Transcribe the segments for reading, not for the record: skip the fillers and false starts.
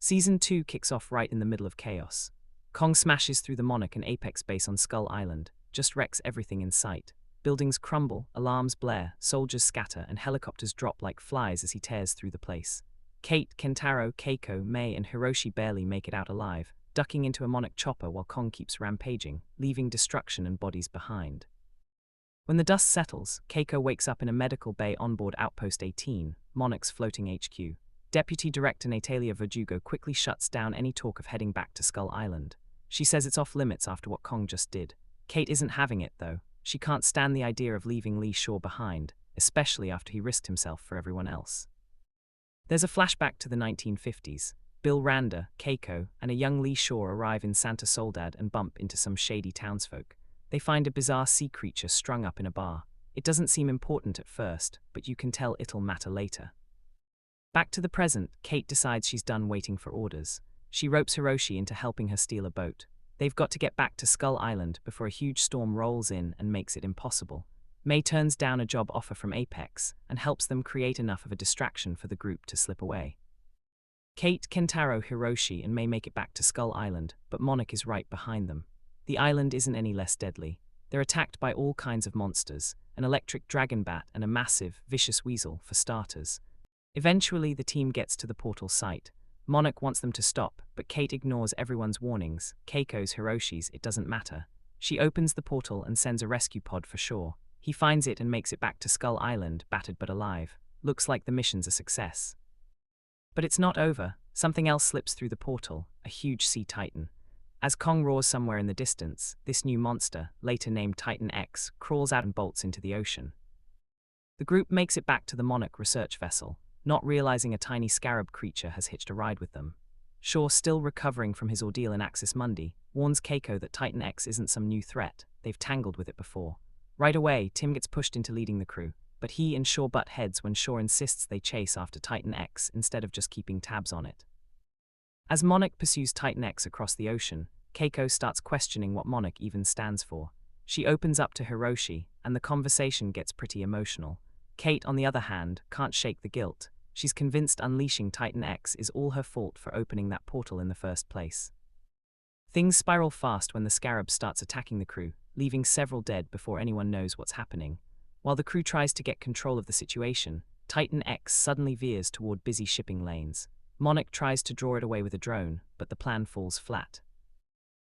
Season 2 kicks off right in the middle of chaos. Kong smashes through the Monarch and Apex base on Skull Island, just wrecks everything in sight. Buildings crumble, alarms blare, soldiers scatter, and helicopters drop like flies as he tears through the place. Kate, Kentaro, Keiko, Mei, and Hiroshi barely make it out alive, ducking into a Monarch chopper while Kong keeps rampaging, leaving destruction and bodies behind. When the dust settles, Keiko wakes up in a medical bay onboard Outpost 18, Monarch's floating HQ. Deputy Director Natalia Verdugo quickly shuts down any talk of heading back to Skull Island. She says it's off limits after what Kong just did. Kate isn't having it, though. She can't stand the idea of leaving Lee Shaw behind, especially after he risked himself for everyone else. There's a flashback to the 1950s. Bill Randa, Keiko, and a young Lee Shaw arrive in Santa Soledad and bump into some shady townsfolk. They find a bizarre sea creature strung up in a bar. It doesn't seem important at first, but you can tell it'll matter later. Back to the present, Kate decides she's done waiting for orders. She ropes Hiroshi into helping her steal a boat. They've got to get back to Skull Island before a huge storm rolls in and makes it impossible. Mei turns down a job offer from Apex and helps them create enough of a distraction for the group to slip away. Kate, Kentaro, Hiroshi, and Mei make it back to Skull Island, but Monarch is right behind them. The island isn't any less deadly. They're attacked by all kinds of monsters, an electric dragon bat and a massive, vicious weasel, for starters. Eventually, the team gets to the portal site. Monarch wants them to stop, but Kate ignores everyone's warnings. Keiko's, Hiroshi's, it doesn't matter. She opens the portal and sends a rescue pod for Shaw. He finds it and makes it back to Skull Island, battered but alive. Looks like the mission's a success. But it's not over. Something else slips through the portal, a huge sea titan. As Kong roars somewhere in the distance, this new monster, later named Titan X, crawls out and bolts into the ocean. The group makes it back to the Monarch research vessel, not realizing a tiny scarab creature has hitched a ride with them. Shaw, still recovering from his ordeal in Axis Mundi, warns Keiko that Titan X isn't some new threat. They've tangled with it before. Right away, Tim gets pushed into leading the crew, but he and Shaw butt heads when Shaw insists they chase after Titan X instead of just keeping tabs on it. As Monarch pursues Titan X across the ocean, Keiko starts questioning what Monarch even stands for. She opens up to Hiroshi, and the conversation gets pretty emotional. Kate, on the other hand, can't shake the guilt. She's convinced unleashing Titan X is all her fault for opening that portal in the first place. Things spiral fast when the scarab starts attacking the crew, leaving several dead before anyone knows what's happening. While the crew tries to get control of the situation, Titan X suddenly veers toward busy shipping lanes. Monarch tries to draw it away with a drone, but the plan falls flat.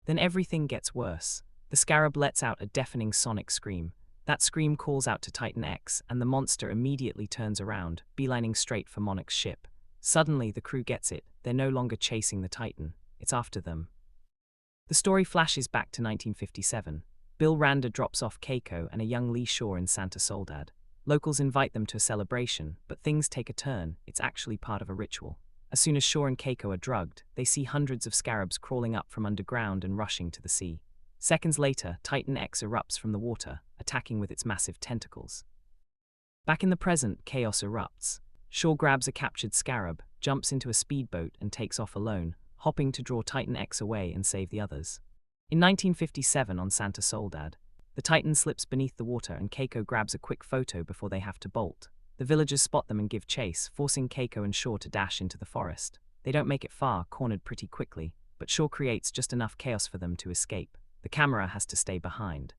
Then everything gets worse. The scarab lets out a deafening sonic scream. That scream calls out to Titan X, and the monster immediately turns around, beelining straight for Monarch's ship. Suddenly, the crew gets it. They're no longer chasing the Titan. It's after them. The story flashes back to 1957. Bill Randa drops off Keiko and a young Lee Shaw in Santa Soledad. Locals invite them to a celebration, but things take a turn. It's actually part of a ritual. As soon as Shaw and Keiko are drugged, they see hundreds of scarabs crawling up from underground and rushing to the sea. Seconds later, Titan X erupts from the water, attacking with its massive tentacles. Back in the present, chaos erupts. Shaw grabs a captured scarab, jumps into a speedboat and takes off alone, hopping to draw Titan X away and save the others. In 1957 on Santa Soledad, the Titan slips beneath the water and Keiko grabs a quick photo before they have to bolt. The villagers spot them and give chase, forcing Keiko and Shaw to dash into the forest. They don't make it far, cornered pretty quickly, but Shaw creates just enough chaos for them to escape. The camera has to stay behind.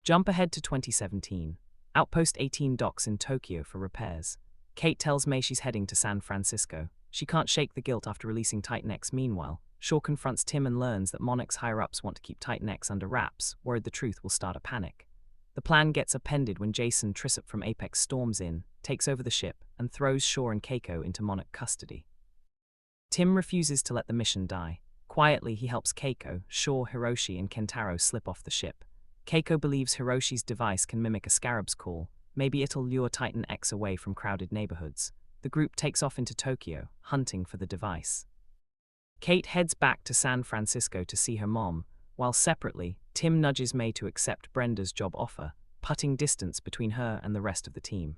Jump ahead to 2017. Outpost 18 docks in Tokyo for repairs. Kate tells Mei she's heading to San Francisco. She can't shake the guilt after releasing Titan X. Meanwhile, Shaw confronts Tim and learns that Monarch's higher-ups want to keep Titan X under wraps, worried the truth will start a panic. The plan gets upended when Jason Trissop from Apex storms in, takes over the ship, and throws Shaw and Keiko into Monarch custody. Tim refuses to let the mission die. Quietly, he helps Keiko, Shaw, Hiroshi, and Kentaro slip off the ship. Keiko believes Hiroshi's device can mimic a scarab's call. Maybe it'll lure Titan X away from crowded neighborhoods. The group takes off into Tokyo, hunting for the device. Kate heads back to San Francisco to see her mom, while separately, Tim nudges Mei to accept Brenda's job offer, putting distance between her and the rest of the team.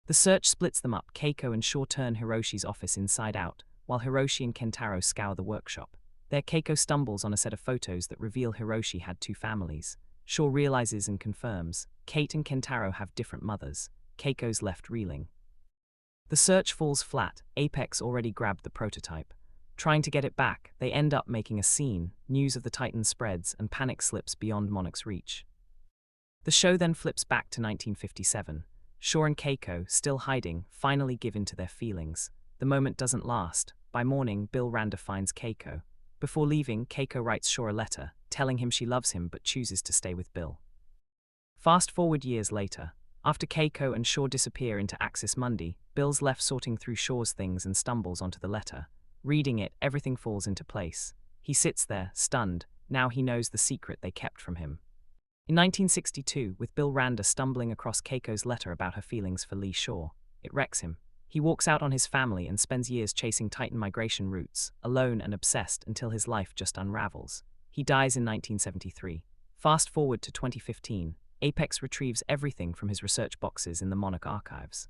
The search splits them up. Keiko and Shaw turn Hiroshi's office inside out, while Hiroshi and Kentaro scour the workshop. There, Keiko stumbles on a set of photos that reveal Hiroshi had two families. Shaw realizes and confirms. Kate and Kentaro have different mothers. Keiko's left reeling. The search falls flat. Apex already grabbed the prototype. Trying to get it back, they end up making a scene. News of the Titan spreads and panic slips beyond Monarch's reach. The show then flips back to 1957. Shaw and Keiko, still hiding, finally give in to their feelings. The moment doesn't last. By morning, Bill Randa finds Keiko. Before leaving, Keiko writes Shaw a letter, telling him she loves him but chooses to stay with Bill. Fast forward years later. After Keiko and Shaw disappear into Axis Mundi, Bill's left sorting through Shaw's things and stumbles onto the letter. Reading it, everything falls into place. He sits there, stunned. Now he knows the secret they kept from him. In 1962, with Bill Randa stumbling across Keiko's letter about her feelings for Lee Shaw, it wrecks him. He walks out on his family and spends years chasing Titan migration routes, alone and obsessed until his life just unravels. He dies in 1973. Fast forward to 2015, Apex retrieves everything from his research boxes in the Monarch archives.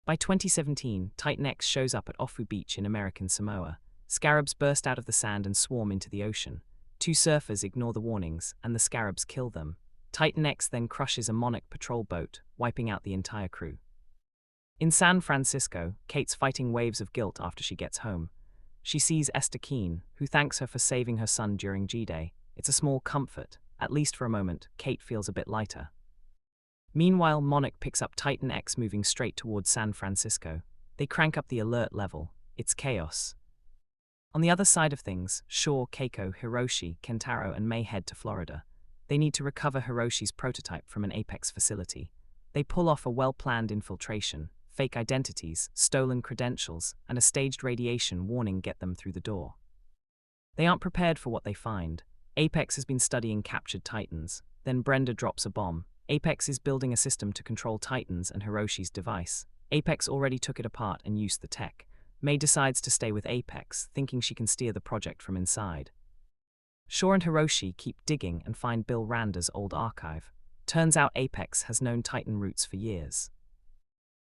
By 2017, Titan X shows up at Ofu Beach in American Samoa. Scarabs burst out of the sand and swarm into the ocean. Two surfers ignore the warnings, and the scarabs kill them. Titan X then crushes a Monarch patrol boat, wiping out the entire crew. In San Francisco, Kate's fighting waves of guilt after she gets home. She sees Esther Keane, who thanks her for saving her son during G-Day. It's a small comfort. At least for a moment, Kate feels a bit lighter. Meanwhile, Monarch picks up Titan X moving straight towards San Francisco. They crank up the alert level. It's chaos. On the other side of things, Shaw, Keiko, Hiroshi, Kentaro, and May head to Florida. They need to recover Hiroshi's prototype from an Apex facility. They pull off a well-planned infiltration. Fake identities, stolen credentials, and a staged radiation warning get them through the door. They aren't prepared for what they find. Apex has been studying captured Titans. Then Brenda drops a bomb. Apex is building a system to control Titans and Hiroshi's device. Apex already took it apart and used the tech. May decides to stay with Apex, thinking she can steer the project from inside. Shaw and Hiroshi keep digging and find Bill Randa's old archive. Turns out Apex has known Titan roots for years.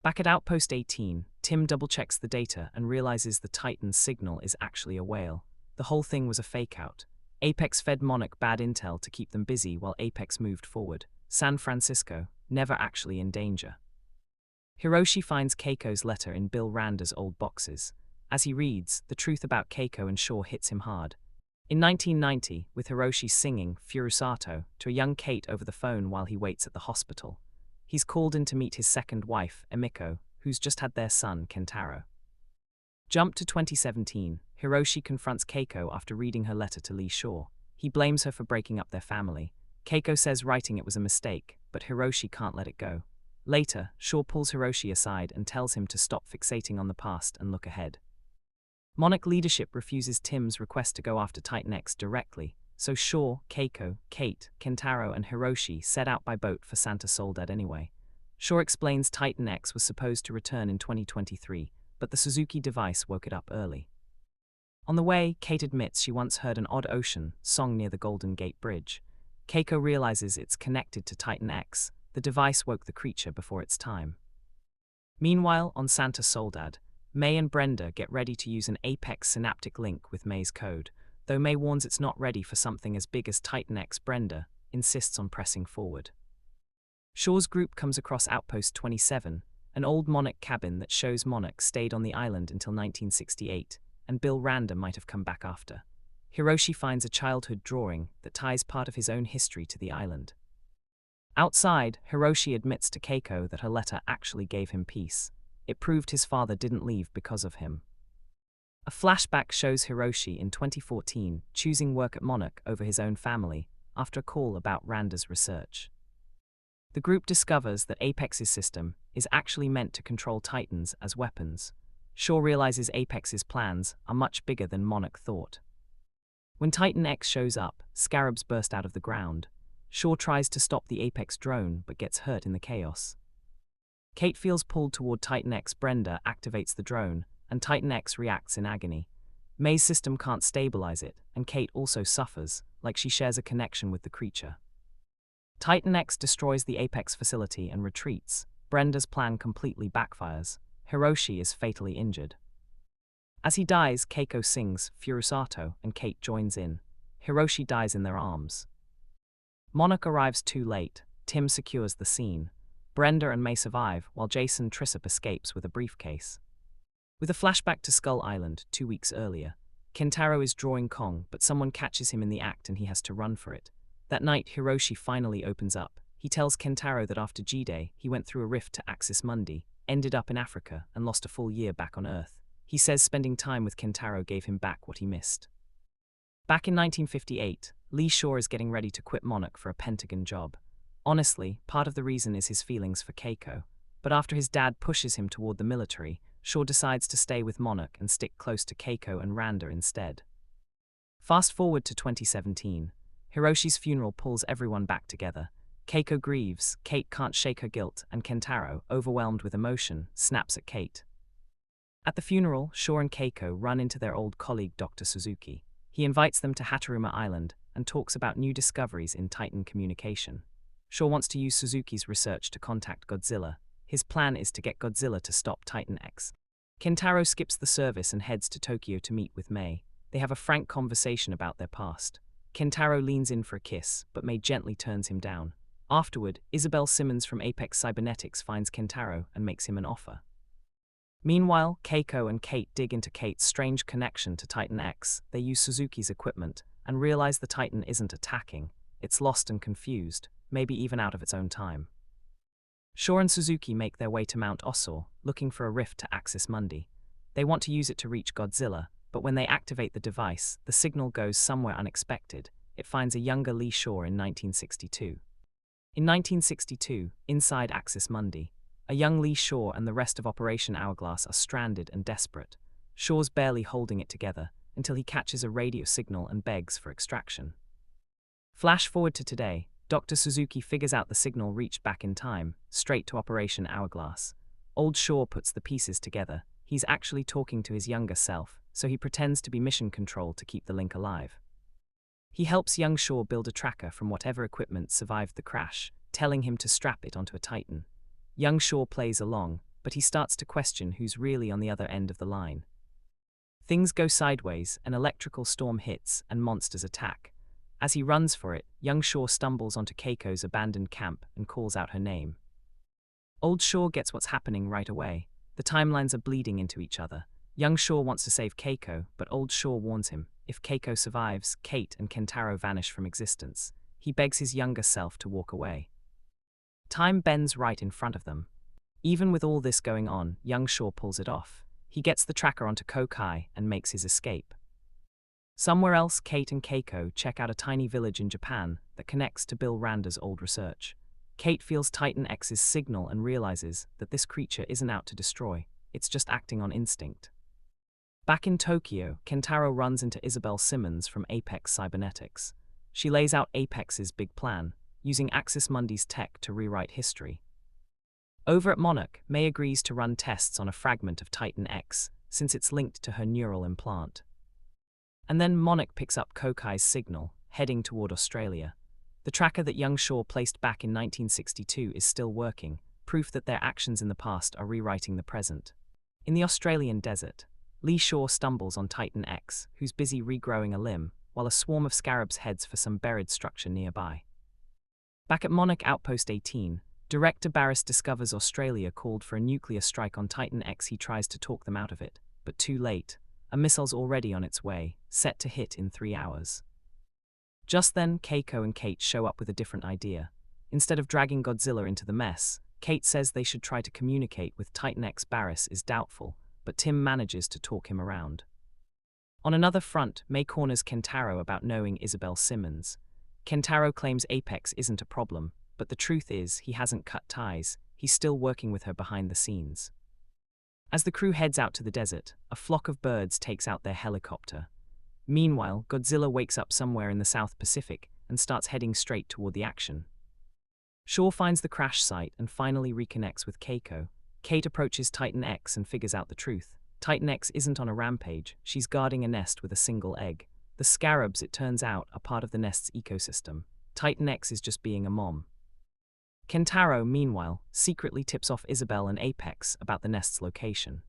Back at Outpost 18, Tim double-checks the data and realizes the Titan's signal is actually a whale. The whole thing was a fake-out. Apex fed Monarch bad intel to keep them busy while Apex moved forward. San Francisco, never actually in danger. Hiroshi finds Keiko's letter in Bill Randa's old boxes. As he reads, the truth about Keiko and Shaw hits him hard. In 1990, with Hiroshi singing Furusato to a young Kate over the phone while he waits at the hospital, he's called in to meet his second wife, Emiko, who's just had their son, Kentaro. Jump to 2017. Hiroshi confronts Keiko after reading her letter to Lee Shaw. He blames her for breaking up their family. Keiko says writing it was a mistake, but Hiroshi can't let it go. Later, Shaw pulls Hiroshi aside and tells him to stop fixating on the past and look ahead. Monarch leadership refuses Tim's request to go after Titan X directly, so Shaw, Keiko, Kate, Kentaro, and Hiroshi set out by boat for Santa Soledad anyway. Shaw explains Titan X was supposed to return in 2023, but the Suzuki device woke it up early. On the way, Kate admits she once heard an Odd Ocean song near the Golden Gate Bridge. Keiko realizes it's connected to Titan X. The device woke the creature before its time. Meanwhile, on Santa Soledad, May and Brenda get ready to use an Apex synaptic link with May's code. Though May warns it's not ready for something as big as Titan X, Brenda insists on pressing forward. Shaw's group comes across Outpost 27, an old Monarch cabin that shows Monarch stayed on the island until 1968, and Bill Randa might have come back after. Hiroshi finds a childhood drawing that ties part of his own history to the island. Outside, Hiroshi admits to Keiko that her letter actually gave him peace. It proved his father didn't leave because of him. A flashback shows Hiroshi in 2014 choosing work at Monarch over his own family after a call about Randa's research. The group discovers that Apex's system is actually meant to control Titans as weapons. Shaw realizes Apex's plans are much bigger than Monarch thought. When Titan X shows up, scarabs burst out of the ground. Shaw tries to stop the Apex drone but gets hurt in the chaos. Kate feels pulled toward Titan X. Brenda activates the drone, and Titan X reacts in agony. May's system can't stabilize it, and Kate also suffers, like she shares a connection with the creature. Titan X destroys the Apex facility and retreats. Brenda's plan completely backfires. Hiroshi is fatally injured. As he dies, Keiko sings Furusato and Kate joins in. Hiroshi dies in their arms. Monarch arrives too late. Tim secures the scene. Brenda and May survive, while Jason Trissop escapes with a briefcase. With a flashback to Skull Island 2 weeks earlier, Kentaro is drawing Kong, but someone catches him in the act and he has to run for it. That night, Hiroshi finally opens up. He tells Kentaro that after G-Day, he went through a rift to Axis Mundi, ended up in Africa, and lost a full year back on Earth. He says spending time with Kentaro gave him back what he missed. Back in 1958, Lee Shaw is getting ready to quit Monarch for a Pentagon job. Honestly, part of the reason is his feelings for Keiko. But after his dad pushes him toward the military, Shaw decides to stay with Monarch and stick close to Keiko and Randa instead. Fast forward to 2017. Hiroshi's funeral pulls everyone back together. Keiko grieves, Kate can't shake her guilt, and Kentaro, overwhelmed with emotion, snaps at Kate. At the funeral, Shaw and Keiko run into their old colleague Dr. Suzuki. He invites them to Hataruma Island and talks about new discoveries in Titan communication. Shaw wants to use Suzuki's research to contact Godzilla. His plan is to get Godzilla to stop Titan X. Kentaro skips the service and heads to Tokyo to meet with May. They have a frank conversation about their past. Kentaro leans in for a kiss, but May gently turns him down. Afterward, Isabel Simmons from Apex Cybernetics finds Kentaro and makes him an offer. Meanwhile, Keiko and Kate dig into Kate's strange connection to Titan X. They use Suzuki's equipment and realize the Titan isn't attacking. It's lost and confused, maybe even out of its own time. Shaw and Suzuki make their way to Mount Osor, looking for a rift to Axis Mundi. They want to use it to reach Godzilla, but when they activate the device, the signal goes somewhere unexpected. It finds a younger Lee Shaw in 1962. In 1962, inside Axis Mundi, a young Lee Shaw and the rest of Operation Hourglass are stranded and desperate. Shaw's barely holding it together until he catches a radio signal and begs for extraction. Flash forward to today. Dr. Suzuki figures out the signal reached back in time, straight to Operation Hourglass. Old Shaw puts the pieces together. He's actually talking to his younger self, so he pretends to be mission control to keep the link alive. He helps young Shaw build a tracker from whatever equipment survived the crash, telling him to strap it onto a Titan. Young Shaw plays along, but he starts to question who's really on the other end of the line. Things go sideways, an electrical storm hits, and monsters attack. As he runs for it, young Shaw stumbles onto Keiko's abandoned camp and calls out her name. Old Shaw gets what's happening right away. The timelines are bleeding into each other. Young Shaw wants to save Keiko, but Old Shaw warns him. If Keiko survives, Kate and Kentaro vanish from existence. He begs his younger self to walk away. Time bends right in front of them. Even with all this going on, young Shaw pulls it off. He gets the tracker onto Kokai and makes his escape. Somewhere else, Kate and Keiko check out a tiny village in Japan that connects to Bill Randa's old research. Kate feels Titan X's signal and realizes that this creature isn't out to destroy, it's just acting on instinct. Back in Tokyo, Kentaro runs into Isabel Simmons from Apex Cybernetics. She lays out Apex's big plan, using Axis Mundi's tech to rewrite history. Over at Monarch, May agrees to run tests on a fragment of Titan X, since it's linked to her neural implant. And then Monarch picks up Kokai's signal, heading toward Australia. The tracker that young Shaw placed back in 1962 is still working, proof that their actions in the past are rewriting the present. In the Australian desert, Lee Shaw stumbles on Titan X, who's busy regrowing a limb, while a swarm of scarabs heads for some buried structure nearby. Back at Monarch Outpost 18, Director Barris discovers Australia called for a nuclear strike on Titan X. He tries to talk them out of it, but too late. A missile's already on its way, set to hit in 3 hours. Just then, Keiko and Kate show up with a different idea. Instead of dragging Godzilla into the mess, Kate says they should try to communicate with Titan X. Barris is doubtful, but Tim manages to talk him around. On another front, May corners Kentaro about knowing Isabel Simmons. Kentaro claims Apex isn't a problem, but the truth is he hasn't cut ties. He's still working with her behind the scenes. As the crew heads out to the desert, a flock of birds takes out their helicopter. Meanwhile, Godzilla wakes up somewhere in the South Pacific and starts heading straight toward the action. Shaw finds the crash site and finally reconnects with Keiko. Kate approaches Titan X and figures out the truth. Titan X isn't on a rampage, she's guarding a nest with a single egg. The scarabs, it turns out, are part of the nest's ecosystem. Titan X is just being a mom. Kentaro, meanwhile, secretly tips off Isabel and Apex about the nest's location.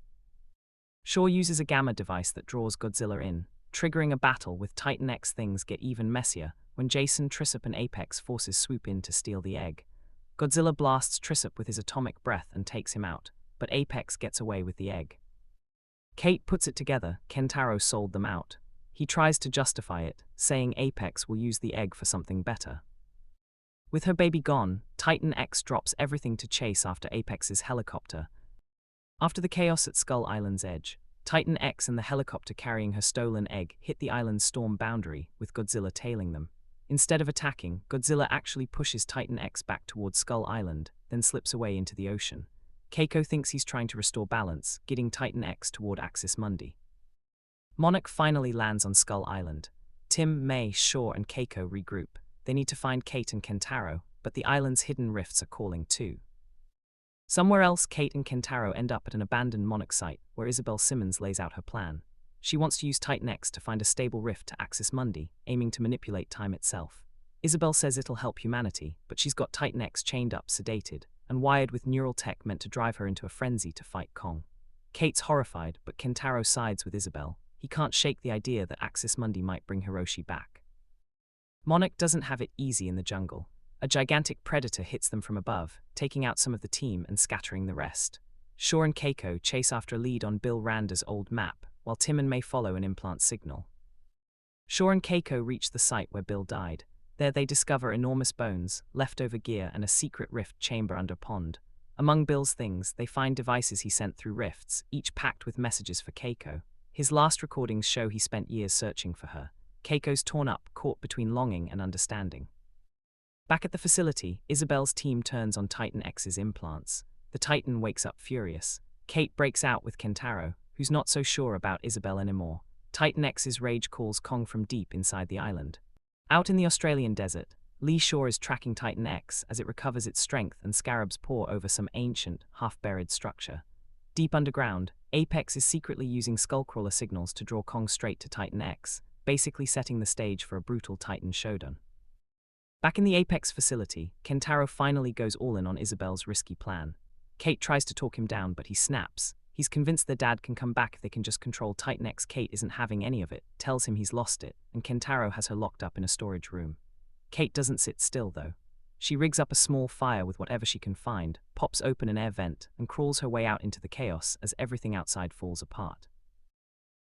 Shaw uses a gamma device that draws Godzilla in, triggering a battle with Titan X. Things get even messier when Jason Trissop and Apex forces swoop in to steal the egg. Godzilla blasts Tricep with his atomic breath and takes him out, but Apex gets away with the egg. Kate puts it together, Kentaro sold them out. He tries to justify it, saying Apex will use the egg for something better. With her baby gone, Titan X drops everything to chase after Apex's helicopter. After the chaos at Skull Island's edge, Titan X and the helicopter carrying her stolen egg hit the island's storm boundary, with Godzilla tailing them. Instead of attacking, Godzilla actually pushes Titan X back towards Skull Island, then slips away into the ocean. Keiko thinks he's trying to restore balance, getting Titan X toward Axis Mundi. Monarch finally lands on Skull Island. Tim, May, Shaw, and Keiko regroup. They need to find Kate and Kentaro, but the island's hidden rifts are calling too. Somewhere else, Kate and Kentaro end up at an abandoned Monarch site, where Isabel Simmons lays out her plan. She wants to use Titan X to find a stable rift to Axis Mundi, aiming to manipulate time itself. Isabel says it'll help humanity, but she's got Titan X chained up, sedated, and wired with neural tech meant to drive her into a frenzy to fight Kong. Kate's horrified, but Kentaro sides with Isabel. He can't shake the idea that Axis Mundi might bring Hiroshi back. Monarch doesn't have it easy in the jungle. A gigantic predator hits them from above, taking out some of the team and scattering the rest. Shaw and Keiko chase after a lead on Bill Rander's old map, while Tim and May follow an implant signal. Shaw and Keiko reach the site where Bill died. There they discover enormous bones, leftover gear, and a secret rift chamber under pond. Among Bill's things, they find devices he sent through rifts, each packed with messages for Keiko. His last recordings show he spent years searching for her. Keiko's torn up, caught between longing and understanding. Back at the facility, Isabel's team turns on Titan X's implants. The Titan wakes up furious. Kate breaks out with Kentaro, who's not so sure about Isabel anymore. Titan X's rage calls Kong from deep inside the island. Out in the Australian desert, Lee Shaw is tracking Titan X as it recovers its strength and scarabs pour over some ancient, half-buried structure. Deep underground, Apex is secretly using skullcrawler signals to draw Kong straight to Titan X, basically setting the stage for a brutal Titan showdown. Back in the Apex facility, Kentaro finally goes all in on Isabel's risky plan. Kate tries to talk him down, but he snaps. He's convinced their dad can come back if they can just control Titan X. Kate isn't having any of it, tells him he's lost it, and Kentaro has her locked up in a storage room. Kate doesn't sit still, though. She rigs up a small fire with whatever she can find, pops open an air vent, and crawls her way out into the chaos as everything outside falls apart.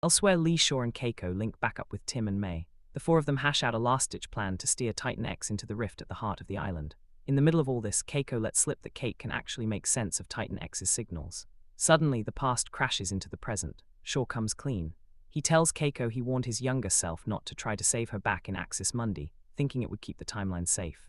Elsewhere, Lee Shaw and Keiko link back up with Tim and May. The four of them hash out a last-ditch plan to steer Titan X into the rift at the heart of the island. In the middle of all this, Keiko lets slip that Kate can actually make sense of Titan X's signals. Suddenly, the past crashes into the present. Shaw comes clean. He tells Keiko he warned his younger self not to try to save her back in Axis Mundi, thinking it would keep the timeline safe.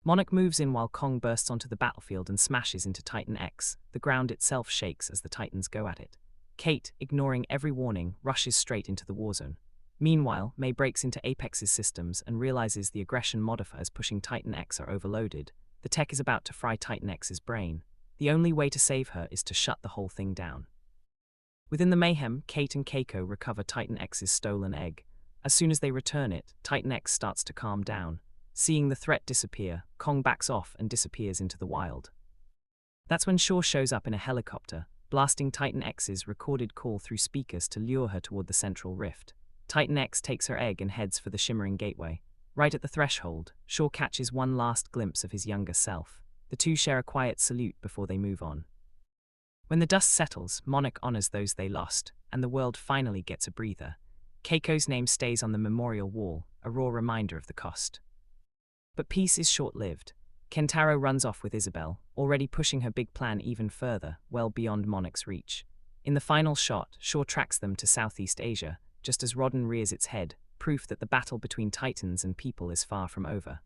Monarch moves in while Kong bursts onto the battlefield and smashes into Titan X. The ground itself shakes as the Titans go at it. Kate, ignoring every warning, rushes straight into the war zone. Meanwhile, May breaks into Apex's systems and realizes the aggression modifiers pushing Titan X are overloaded. The tech is about to fry Titan X's brain. The only way to save her is to shut the whole thing down. Within the mayhem, Kate and Keiko recover Titan X's stolen egg. As soon as they return it, Titan X starts to calm down. Seeing the threat disappear, Kong backs off and disappears into the wild. That's when Shaw shows up in a helicopter, blasting Titan X's recorded call through speakers to lure her toward the central rift. Titan X takes her egg and heads for the shimmering gateway. Right at the threshold, Shaw catches one last glimpse of his younger self. The two share a quiet salute before they move on. When the dust settles, Monarch honors those they lost, and the world finally gets a breather. Keiko's name stays on the memorial wall, a raw reminder of the cost. But peace is short-lived. Kentaro runs off with Isabel, already pushing her big plan even further, well beyond Monarch's reach. In the final shot, Shaw tracks them to Southeast Asia, just as Rodden rears its head, proof that the battle between Titans and people is far from over.